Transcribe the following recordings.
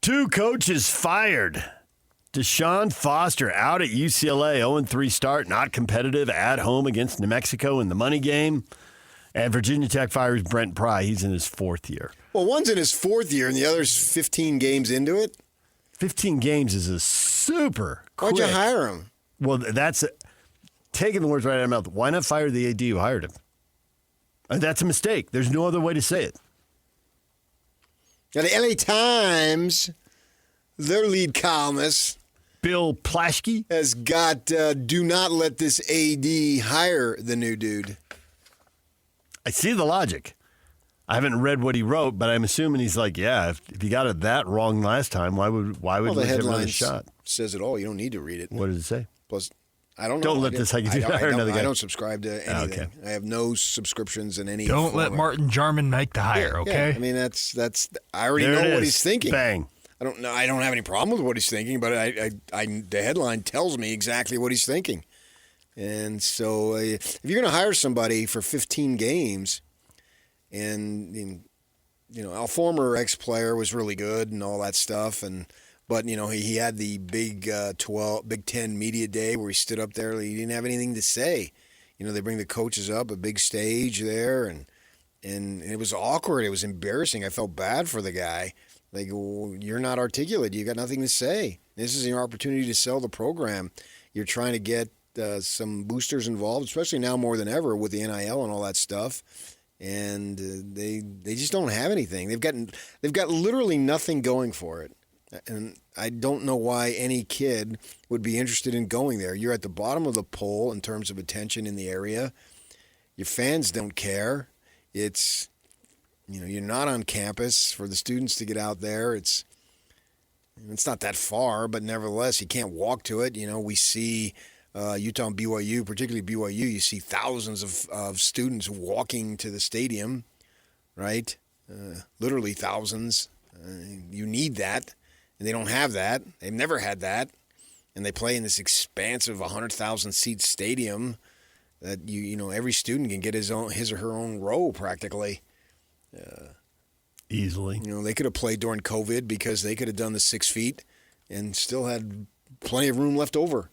Two coaches fired. DeShaun Foster out at UCLA, 0-3 start, not competitive at home against New Mexico in the money game. And Virginia Tech fires Brent Pry. He's in his fourth year. Well, one's in his fourth year and the other's 15 games into it. 15 games is a super quick. Why'd you hire him? Well, that's taking the words right out of my mouth. Why not fire the AD who hired him? That's a mistake. There's no other way to say it. Now, the LA Times, their lead columnist, Bill Plaschke, has got, do not let this AD hire the new dude. I see the logic. I haven't read what he wrote, but I'm assuming he's like, yeah, if you got it that wrong last time, why would the we give another headline shot? Says it all. You don't need to read it. What does it say? Plus, I don't know. Don't let this hike you hire another guy. I don't subscribe to anything. Okay. I have no subscriptions in any. Don't let Martin Jarman make the hire, Yeah, okay? yeah. I mean, that's. I already There it know what is. he's thinking. Bang. I don't know. I don't have any problem with what he's thinking, but the headline tells me exactly what he's thinking. And so, if you're going to hire somebody for 15 games, and a former ex-player was really good and all that stuff, but he had the Big 12, Big 10 media day where he stood up there. He didn't have anything to say. They bring the coaches up, a big stage there, and it was awkward. It was embarrassing. I felt bad for the guy. Like, well, you're not articulate. You got nothing to say. This is your opportunity to sell the program. You're trying to get some boosters involved, especially now more than ever with the NIL and all that stuff. And they just don't have anything. They've got literally nothing going for it. And I don't know why any kid would be interested in going there. You're at the bottom of the poll in terms of attention in the area. Your fans don't care. It's you're not on campus for the students to get out there. It's not that far, but nevertheless, you can't walk to it. We see Utah and BYU, particularly BYU, you see thousands of students walking to the stadium, right? Literally thousands. You need that, and they don't have that. They've never had that, and they play in this expansive 100,000-seat stadium that every student can get his or her own row practically. Easily. They could have played during COVID because they could have done the 6 feet and still had plenty of room left over.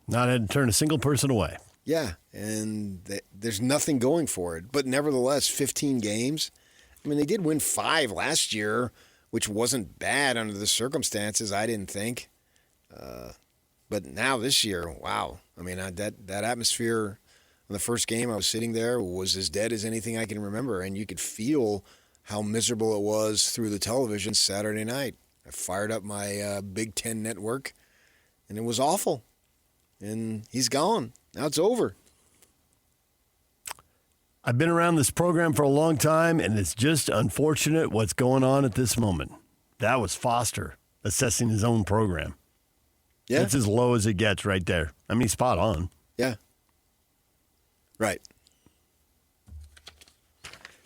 Not had to turn a single person away. Yeah, and there's nothing going for it. But nevertheless, 15 games. I mean, they did win 5 last year, which wasn't bad under the circumstances, I didn't think. But now this year, wow. I mean, that atmosphere in the first game I was sitting there was as dead as anything I can remember, and you could feel how miserable it was through the television Saturday night. I fired up my Big Ten network, and it was awful. And he's gone. Now it's over. I've been around this program for a long time, and it's just unfortunate what's going on at this moment. That was Foster assessing his own program. Yeah. It's as low as it gets right there. I mean, spot on. Yeah. Right.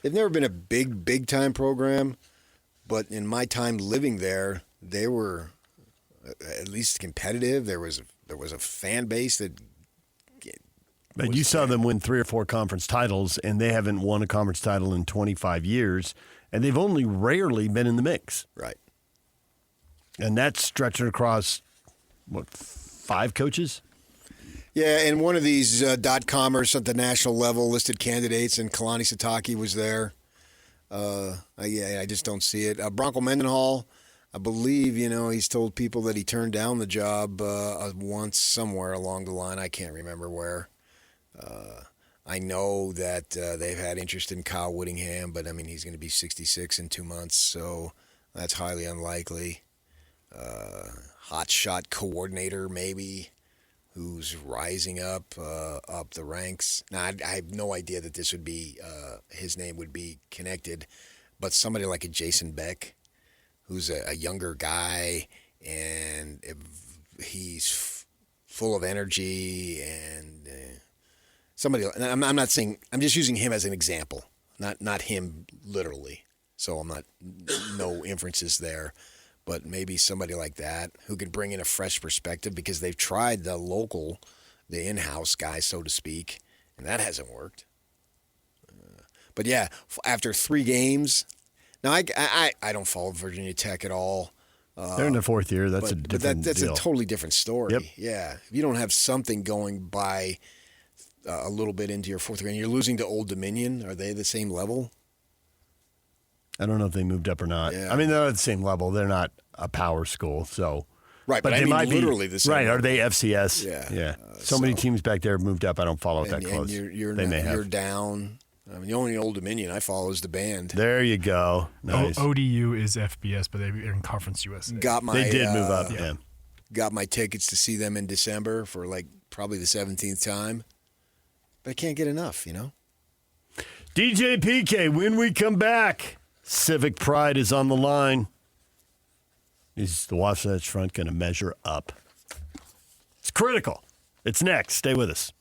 They've never been a big time program, but in my time living there, they were at least competitive. There was a fan base that. But you saw them win 3 or 4 conference titles, and they haven't won a conference title in 25 years, and they've only rarely been in the mix. Right. And that's stretching across, 5 coaches? Yeah, and one of these .comers at the national level listed candidates, and Kalani Sitake was there. I just don't see it. Bronco Mendenhall, I believe, he's told people that he turned down the job once somewhere along the line. I can't remember where. I know that they've had interest in Kyle Whittingham, but, I mean, he's going to be 66 in 2 months, so that's highly unlikely. Hot shot coordinator, maybe, who's rising up the ranks. Now, I have no idea that this would be his name would be connected, but somebody like a Jason Beck, who's a younger guy, and he's full of energy, and somebody. I'm not saying. I'm just using him as an example, not him literally. So I'm not no inferences there. But maybe somebody like that who could bring in a fresh perspective because they've tried the in-house guy, so to speak, and that hasn't worked. But yeah, after 3 games, now I don't follow Virginia Tech at all, They're in their fourth year. That's a different that's deal. a totally different story. Yep. Yeah. If you don't have something going by a little bit into your fourth year, and you're losing to Old Dominion, are they the same level? I don't know if they moved up or not. Yeah. I mean, they're at the same level. They're not a power school, so. Right, but they I mean might literally be, the same right, level. are they FCS? Yeah. So many teams back there have moved up. I don't follow it that close. And you're they may have. you're down. I mean, the only Old Dominion I follow is the band. There you go. Nice. ODU is FBS, but they're in Conference USA. They did move up, yeah. Got my tickets to see them in December for probably the 17th time. But I can't get enough, DJ PK, when we come back, Civic Pride is on the line. Is the Wasatch Front going to measure up? It's critical. It's next. Stay with us.